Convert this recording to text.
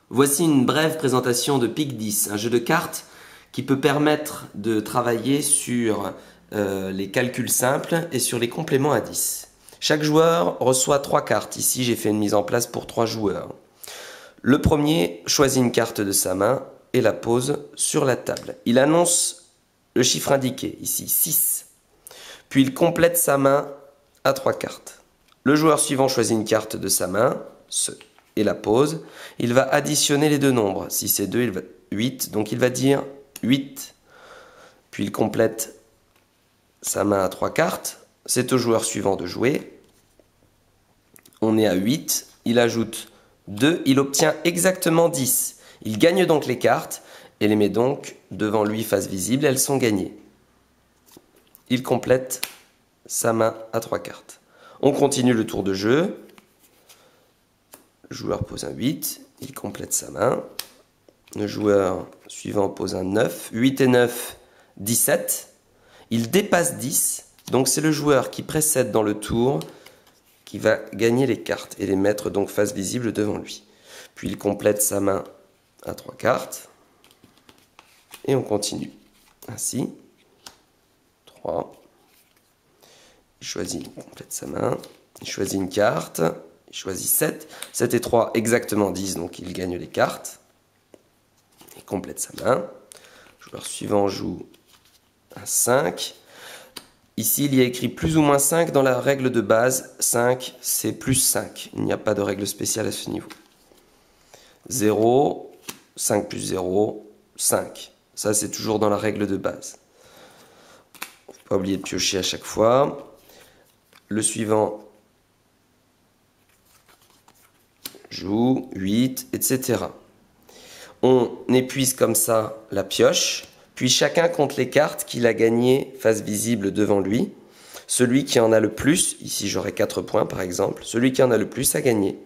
Voici une brève présentation de Pique 10, un jeu de cartes qui peut permettre de travailler sur les calculs simples et sur les compléments à 10. Chaque joueur reçoit 3 cartes. Ici, j'ai fait une mise en place pour 3 joueurs. Le premier choisit une carte de sa main et la pose sur la table. Il annonce le chiffre indiqué, ici 6. Puis il complète sa main à 3 cartes. Le joueur suivant choisit une carte de sa main et la pose. Il va additionner les deux nombres. Si c'est 2, il va 8, donc il va dire 8. Puis il complète sa main à 3 cartes. C'est au joueur suivant de jouer. On est à 8. Il ajoute 2. Il obtient exactement 10. Il gagne donc les cartes et les met donc devant lui face visible. Elles sont gagnées. Il complète sa main à 3 cartes. On continue le tour de jeu. Le joueur pose un 8. Il complète sa main. Le joueur suivant pose un 9. 8 et 9, 17. Il dépasse 10. Donc c'est le joueur qui précède dans le tour qui va gagner les cartes et les mettre donc face visible devant lui. Puis il complète sa main à 3 cartes. Et on continue. Ainsi. 3. Il choisit, il complète sa main. Il choisit une carte. Il choisit 7. 7 et 3, exactement 10, donc il gagne les cartes. Il complète sa main. Le joueur suivant joue un 5. Ici, il y a écrit plus ou moins 5 dans la règle de base. 5, c'est plus 5. Il n'y a pas de règle spéciale à ce niveau. 0, 5 plus 0, 5. Ça, c'est toujours dans la règle de base. Il ne faut pas oublier de piocher à chaque fois. Le suivant joue 8, etc. On épuise comme ça la pioche. Puis chacun compte les cartes qu'il a gagnées face visible devant lui. Celui qui en a le plus, ici j'aurai 4 points par exemple, celui qui en a le plus a gagné.